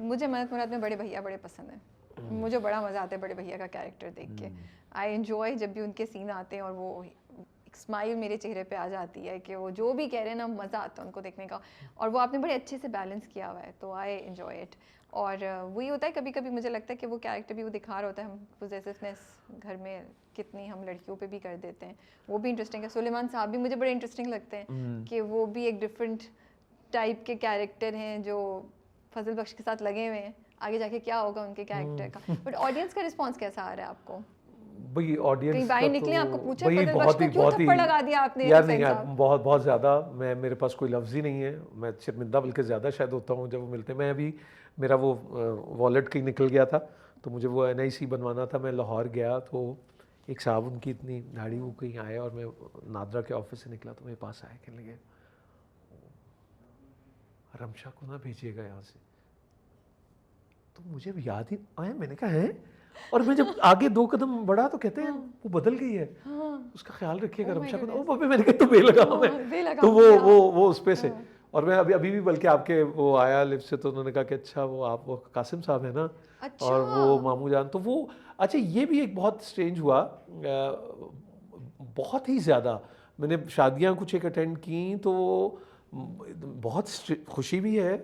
मुझे मन्नत मुराद में बड़े भैया बड़े पसंद हैं। मुझे बड़ा मज़ा आता है बड़े भैया का कैरेक्टर देख के। आई एंजॉय जब भी उनके सीन आते हैं और वो एक स्माइल मेरे चेहरे पे आ जाती है कि वो जो भी कह रहे हैं ना, मज़ा आता है उनको देखने का। और वो आपने बड़े अच्छे से बैलेंस किया हुआ है, तो आई एंजॉय इट। और वही होता है कभी कभी मुझे लगता है कि वो कैरेक्टर भी वो दिखा रहा होता है, हम पोजेसिवनेस घर में कितनी हम लड़कियों पे भी कर देते हैं, वो भी इंटरेस्टिंग है। सुलेमान साहब भी मुझे बड़े इंटरेस्टिंग लगते हैं कि वो भी एक डिफरेंट टाइप के कैरेक्टर हैं जो फजल बख्श के साथ लगे हुए हैं। आगे जाके क्या होगा उनके कैरेक्टर का। बट ऑडियंस का रिस्पांस कैसा आ रहा है आपको? भाई ऑडियंस कहीं बाहर निकले आपको पूछा भाई फजल बख्श को क्यों थप्पड़ लगा दिया आपने? यार नहीं यार, बहुत बहुत ज़्यादा, मैं मेरे पास कोई लफ्ज़ ही नहीं है, मैं शर्मिंदा बल्कि ज़्यादा शायद होता हूँ जब वो मिलते हैं। मैं अभी मेरा वो वॉलेट कहीं निकल गया था, तो मुझे वो NIC बनवाना था। मैं लाहौर गया तो एक साहब, उनकी इतनी दाढ़ी, वो कहीं आए और मैं नादरा के ऑफिस से निकला तो मेरे पास आए, कहने लगे रमशा को ना भेजिएगा यहाँ से। तो मुझे याद ही आया, मैंने कहा है, और मैं जब आगे 2 कदम बढ़ा तो कहते हैं वो बदल गई है, उसका ख्याल रखिएगा रमशा को। ओ बाबे, मैंने कहा तो बेलगाम है, तो वो उस पे से। और मैं अभी भी बल्कि आपके वो आया लिफ्ट से, तो उन्होंने कहा कि अच्छा वो आप वो कासिम साहब है ना, और वो मामू जान, तो वो अच्छा। ये भी एक बहुत स्ट्रेंज हुआ, बहुत ही ज़्यादा मैंने शादियाँ कुछ एक अटेंड की, तो बहुत खुशी भी है।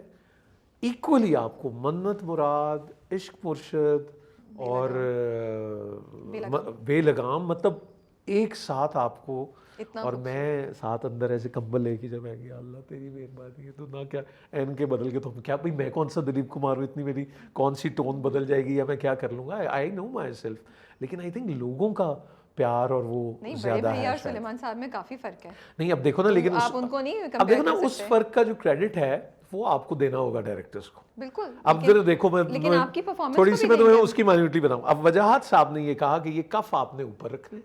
इक्वली आपको मन्नत मुराद, इश्क मुर्शद और बेलगाम, मतलब एक साथ आपको, और मैं साथ अंदर ऐसे कंबल लेके जब मैं गया, अल्लाह तेरी मेहरबानी है, तो ना क्या एन के बदल के, तो क्या भाई मैं कौन सा दिलीप कुमार हूँ, इतनी मेरी कौन सी टोन बदल जाएगी या मैं क्या कर लूँगा। आई नो माई सेल्फ, लेकिन आई थिंक लोगों का प्यार और वो ज्यादा है। सुलेमान साहब में काफी फर्क है। नहीं अब देखो ना, लेकिन आप उनको नहीं अब देखो ना, उस फर्क का जो क्रेडिट है वो आपको देना होगा डायरेक्टर्स को। बिल्कुल। अब जरा देखो, मैं लेकिन आपकी परफॉर्मेंस थोड़ी सी मैं तुम्हें उसकी माइन्यूटी बताऊं। अब वजाहत साहब ने ये कहा कि ये कफ आपने ऊपर रखने,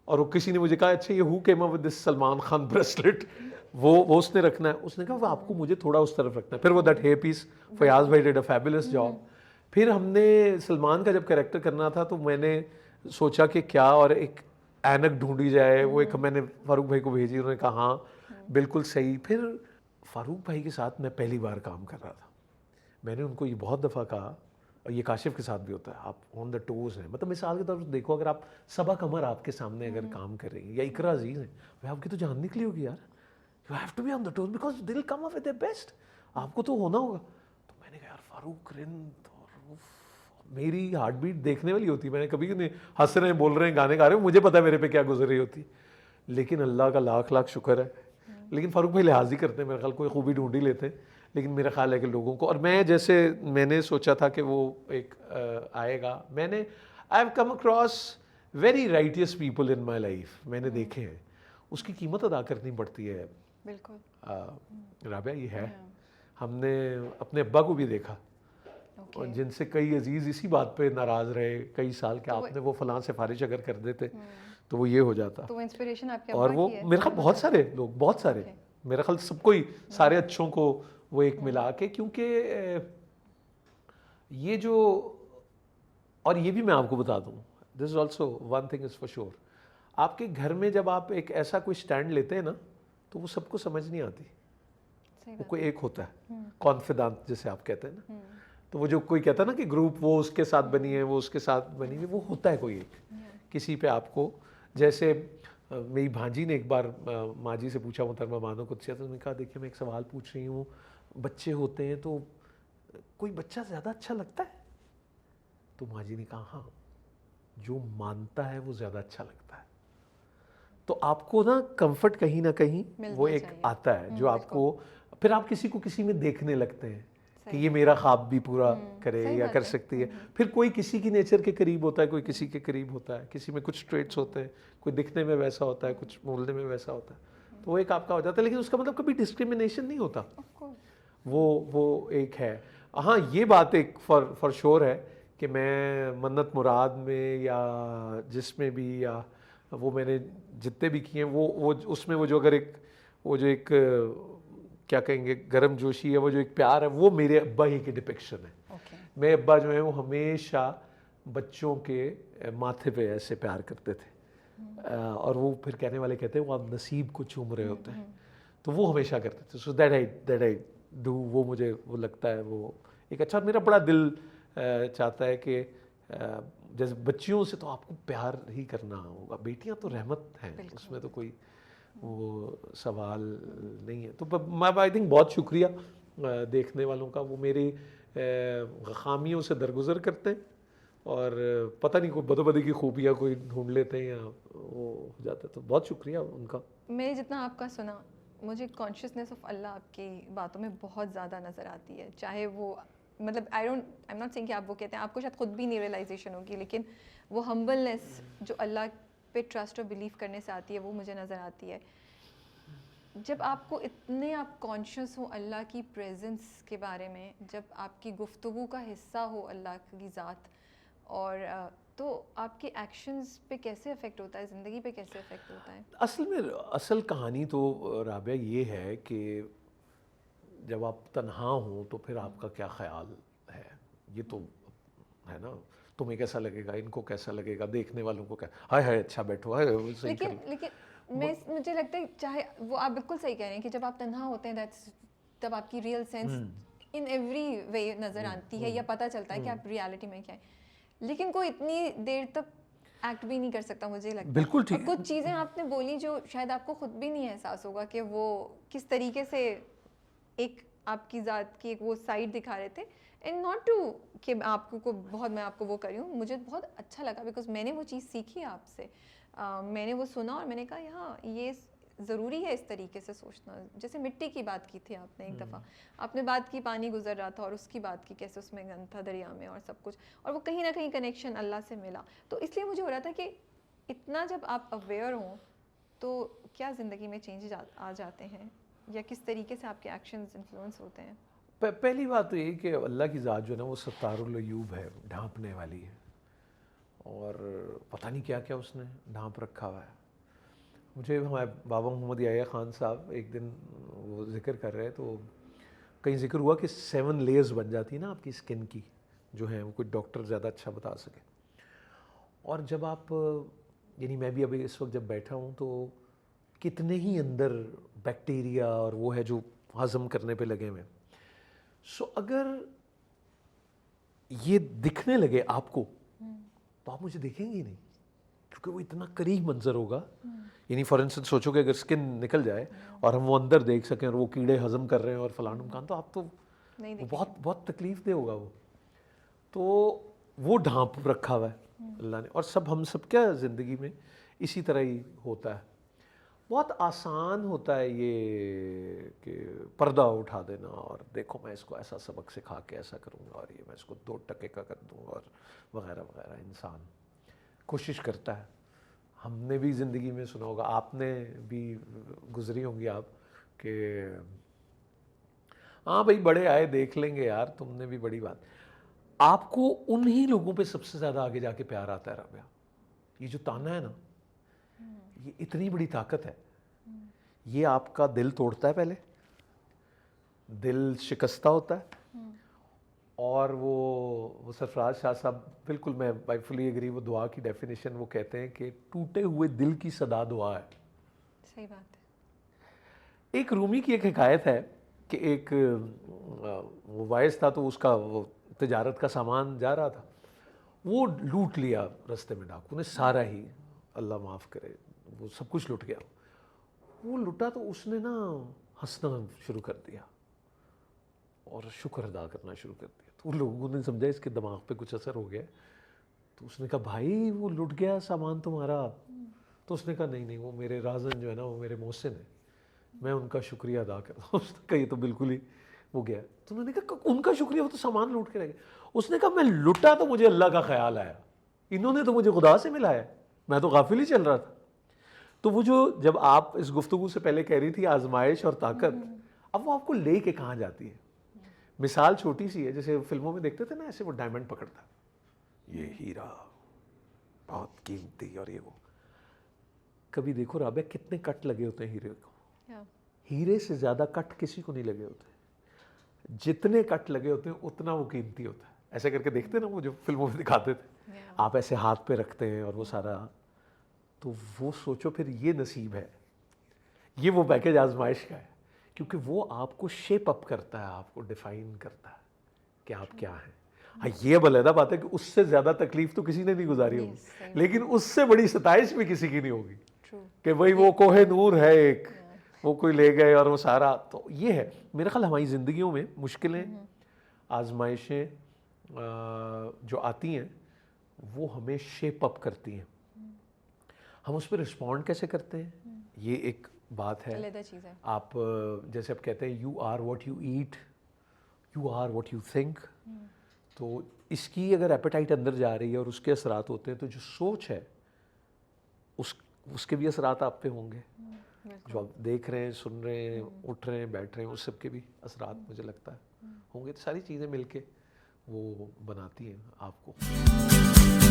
और वो किसी ने मुझे कहा अच्छा ये who came up with this Salman Khan bracelet, वो उसने रखना है। उसने कहा वो आपको मुझे थोड़ा उस तरफ रखना है। फिर वो दैट हेयर पीस, फयाज भाई डिड अ फैबुलस जॉब। फिर हमने सलमान का जब कैरेक्टर करना था तो मैंने सोचा कि क्या और एक ऐनक ढूंढी जाए, वो एक मैंने फारूक भाई को भेजी, उन्होंने कहा हाँ बिल्कुल सही। फिर फारूक भाई के साथ मैं पहली बार काम कर रहा था, मैंने उनको ये बहुत दफ़ा कहा, और ये काशिफ के साथ भी होता है, आप ऑन द टोज हैं। मतलब मिसाल के तौर पर देखो, अगर आप सबा कमर आपके सामने अगर काम कर रही है, या इकरा अजीज हैं, भाई आपकी तो जान निकली होगी यार, you have to be on the toes because they will come up with their best, आपको तो होना होगा। तो मैंने कहा यार फारूक रिंद, और मेरी हार्ट बीट देखने वाली होती, मैंने कभी नहीं, हंस रहे हैं, बोल रहे हैं, गाने गा रहे हैं, मुझे पता है मेरे पे क्या गुजर रही होती, लेकिन अल्लाह का लाख लाख शुक्र है। लेकिन फारूक भाई लिहाज ही करते हैं, मेरे ख्याल कोई खूबी ढूंढ ही लेते हैं। लेकिन मेरा ख्याल है कि लोगों को, और मैं जैसे मैंने सोचा था कि वो एक आएगा, मैंने I have come across very righteous people in my life, मैंने देखे हैं, उसकी कीमत अदा करनी पड़ती है। बिल्कुल राबिया, ये है, हमने अपने अब्बा को भी देखा, और जिनसे कई अजीज़ इसी बात पे नाराज़ रहे कई साल के, आपने वो फलां सिफारिश अगर कर देते तो वो ये हो जाता। तो इंस्पिरेशन आपके और वो मेरे ख्याल बहुत सारे लोग, बहुत सारे, मेरा ख्याल सबको ही, सारे अच्छों को वो एक मिला के, क्योंकि ये जो, और ये भी मैं आपको बता दूं, this is also one thing is for sure, आपके घर में जब आप एक ऐसा कोई स्टैंड लेते हैं ना, तो वो सबको समझ नहीं आती। वो कोई एक होता है कॉन्फिडेंट जिसे आप कहते हैं ना, तो वो जो कोई कहता है ना कि ग्रुप वो उसके साथ बनी है, वो उसके साथ बनी है, वो होता है कोई एक किसी पे आपको। जैसे मेरी भांजी ने एक बार माँ जी से पूछा, मोहतरमा मानो कुछ, तो उन्होंने कहा देखिए मैं एक सवाल पूछ रही हूँ, बच्चे होते हैं तो कोई बच्चा ज़्यादा अच्छा लगता है? तो माँ जी ने कहा हाँ, जो मानता है वो ज़्यादा अच्छा लगता है। तो आपको ना कंफर्ट कहीं ना कहीं वो एक आता है जो आपको, फिर आप किसी को किसी में देखने लगते हैं कि ये मेरा ख्वाब भी पूरा करे या कर सकती है। फिर कोई किसी की नेचर के करीब होता है, कोई किसी के करीब होता है, किसी में कुछ ट्रेट्स होते हैं, कोई दिखने में वैसा होता है, कुछ बोलने में वैसा होता है, तो वो एक आपका हो जाता है। लेकिन उसका मतलब कभी डिस्क्रिमिनेशन नहीं होता, वो एक है। हाँ ये बात एक फॉर श्योर है कि मैं मन्नत मुराद में या जिसमें भी, या वो मैंने जितने भी किए वो उसमें वो जो अगर एक वो जो एक क्या कहेंगे गर्म जोशी है, वो जो एक प्यार है, वो मेरे अब्बा ही की डिपिक्शन है। मेरे अब्बा जो है वो हमेशा बच्चों के माथे पे ऐसे प्यार करते थे, और वो फिर कहने वाले कहते हैं वो आप नसीब को चूम रहे होते हैं, तो वो हमेशा करते थे। सो दैट आई डू, वो मुझे वो लगता है वो एक अच्छा, मेरा बड़ा दिल चाहता है कि जैसे बच्चियों से तो आपको प्यार ही करना होगा, बेटियां तो रहमत हैं, उसमें तो कोई वो सवाल नहीं है। तो मैं आई थिंक बहुत शुक्रिया देखने वालों का, वो मेरी खामियों से दरगुजर करते हैं और पता नहीं कोई बदोबदी की खूबियाँ कोई ढूंढ लेते हैं या वो हो जाता है, तो बहुत शुक्रिया उनका। मैंने जितना आपका सुना, मुझे कॉन्शियसनेस ऑफ अल्लाह आपकी बातों में बहुत ज़्यादा नज़र आती है, चाहे वो मतलब आई एम नॉट सेइंग कि आप वो कहते हैं, आपको शायद खुद भी नहीं रियलाइजेशन होगी, लेकिन वो हम्बलनेस जो अल्लाह पे ट्रस्ट और बिलीव करने से आती है वो मुझे नज़र आती है। जब आपको इतने आप कॉन्शियस हो अल्लाह की प्रेजेंस के बारे में, जब आपकी गुफ्तगू का हिस्सा हो अल्लाह की ज़ात, और तो आपके एक्शंस पे कैसे इफ़ेक्ट होता है, ज़िंदगी पे कैसे इफ़ेक्ट होता है? असल में असल कहानी तो राबिया ये है कि जब आप तन्हा हो तो फिर आपका क्या ख्याल है, ये तो है ना, तुम्हें कैसा लगेगा, इनको कैसा लगेगा, देखने वालों को क्या, हाय हाय अच्छा बैठो, हाय वो सही लेकिन मुझे लगता है, चाहे वो आप बिल्कुल सही कह रहे हैं कि जब आप तन्हा होते हैं तब आपकी real sense in every way नज़र आती है या पता चलता है कि आप रियलिटी में क्या है, लेकिन कोई इतनी देर तक एक्ट भी नहीं कर सकता, मुझे लगता है। बिल्कुल ठीक। और कुछ चीज़ें आपने बोली जो शायद आपको खुद भी नहीं एहसास होगा कि वो किस तरीके से एक आपकी ज़ात की एक वो साइड दिखा रहे थे, एंड नॉट टू कि आपको को बहुत मैं आपको वो करी हूँ, मुझे बहुत अच्छा लगा बिकॉज मैंने वो चीज़ सीखी आपसे। मैंने वो सुना और मैंने कहा हाँ ये ज़रूरी है इस तरीके से सोचना। जैसे मिट्टी की बात की थी आपने एक दफ़ा, आपने बात की पानी गुजर रहा था और उसकी बात की कैसे उसमें गंद था दरिया में और सब कुछ, और वो कहीं ना कहीं कनेक्शन अल्लाह से मिला। तो इसलिए मुझे हो रहा था कि इतना जब आप अवेयर हों तो क्या ज़िंदगी में चेंजेस आ जाते हैं, या किस तरीके से आपके एक्शंस इन्फ्लुएंस होते हैं? पहली बात तो ये कि अल्लाह की ज़ात जो है ना वो सत्तारुल अयूब है, ढांपने वाली है, और पता नहीं क्या क्या उसने ढांप रखा हुआ है। मुझे हमारे बाबा मोहम्मद याया ख़ान साहब एक दिन वो जिक्र कर रहे हैं, तो कहीं जिक्र हुआ कि 7 लेयर्स बन जाती है ना आपकी स्किन की, जो है वो कोई डॉक्टर ज़्यादा अच्छा बता सके। और जब आप यानी मैं भी अभी इस वक्त जब बैठा हूँ तो कितने ही अंदर बैक्टीरिया और वो है जो हज़म करने पे लगे हुए। सो अगर ये दिखने लगे आपको तो आप मुझे देखेंगे ही नहीं, क्योंकि वो इतना करीब मंजर होगा। यानी फॉर इंस्टेंस सोचो कि अगर स्किन निकल जाए और हम वो अंदर देख सकें और वो कीड़े हजम कर रहे हैं और फलाना ढुमकान, तो आप तो वो बहुत बहुत तकलीफ दे होगा वो। तो वो ढांप रखा हुआ है अल्लाह ने, और सब हम सब क्या ज़िंदगी में इसी तरह ही होता है। बहुत आसान होता है ये कि पर्दा उठा देना और देखो मैं इसको ऐसा सबक सिखा के ऐसा करूँगा और ये मैं इसको 2 टके का कर दूँगा और वगैरह वगैरह। इंसान कोशिश करता है, हमने भी ज़िंदगी में सुना होगा, आपने भी गुजरी होंगी आप, कि हाँ भाई बड़े आए देख लेंगे यार, तुमने भी बड़ी बात। आपको उन्हीं लोगों पे सबसे ज़्यादा आगे जाके प्यार आता है राबिया। ये जो ताना है ना, ये इतनी बड़ी ताकत है, ये आपका दिल तोड़ता है, पहले दिल शिकस्ता होता है, और वो सरफराज शाह साहब, बिल्कुल मैं आई फुली एग्री, वो दुआ की डेफिनेशन वो कहते हैं कि टूटे हुए दिल की सदा दुआ है। सही बात है। एक रूमी की एक हिकायत है कि एक वो वाइस था, तो उसका वो तिजारत का सामान जा रहा था, वो लूट लिया रास्ते में डाकू ने सारा ही, अल्लाह माफ़ करे, वो सब कुछ लुट गया। वो लुटा तो उसने ना हंसना शुरू कर दिया और शुक्र अदा करना शुरू कर दिया। तो लोगों ने समझा इसके दिमाग पे कुछ असर हो गया, तो उसने कहा भाई वो लुट गया सामान तुम्हारा? तो उसने कहा नहीं नहीं, वो मेरे राजन जो है ना, वो मेरे मोहसिन है, मैं उनका शुक्रिया अदा करता हूँ। उसने कहा ये तो बिल्कुल ही वो गया। तो उन्होंने कहा उनका शुक्रिया, वो तो सामान लूट के रह गए। उसने कहा मैं लुटा तो मुझे अल्लाह का ख्याल आया, इन्होंने तो मुझे खुदा से मिलाया, मैं तो गाफिल ही चल रहा था। तो वो जो जब आप इस गुफ्तगू से पहले कह रही थी आजमाइश और ताकत, अब वो आपको ले के कहाँ जाती है। मिसाल छोटी सी है, जैसे फिल्मों में देखते थे ना, ऐसे वो डायमंड पकड़ता, ये हीरा बहुत कीमती और ये वो। कभी देखो राबिया कितने कट लगे होते हैं हीरे को, हीरे से ज़्यादा कट किसी को नहीं लगे होते। जितने कट लगे होते हैं उतना वो कीमती होता है। ऐसे करके देखते ना वो जो फिल्मों में दिखाते थे, आप ऐसे हाथ पे रखते हैं और वो सारा, तो वो सोचो फिर ये नसीब है, ये वो पैकेज आजमाइश का है, क्योंकि वो आपको शेप अप करता है, आपको डिफाइन करता है कि आप क्या हैं। हाँ, ये अब अलग बात है कि उससे ज़्यादा तकलीफ तो किसी ने नहीं गुजारी होगी, लेकिन उससे बड़ी सताइश भी किसी की नहीं होगी कि भाई वो कोहे नूर है एक, वो कोई ले गए और वो सारा। तो ये है मेरा ख्याल हमारी ज़िंदगियों में मुश्किलें, आजमाइशें जो आती हैं वो हमें शेप अप करती हैं। हम उस पर रिस्पॉन्ड कैसे करते हैं, ये एक बात है। आप जैसे आप कहते हैं you are what you eat, you are what you think. तो इसकी अगर एपेटाइट अंदर जा रही है और उसके असरात होते हैं, तो जो सोच है उसके भी असरात आप पे होंगे। जो आप देख रहे हैं, सुन रहे हैं, उठ रहे हैं, बैठ रहे हैं, उस सब के भी असरात मुझे लगता है होंगे। तो सारी चीज़ें मिलके वो बनाती हैं आपको।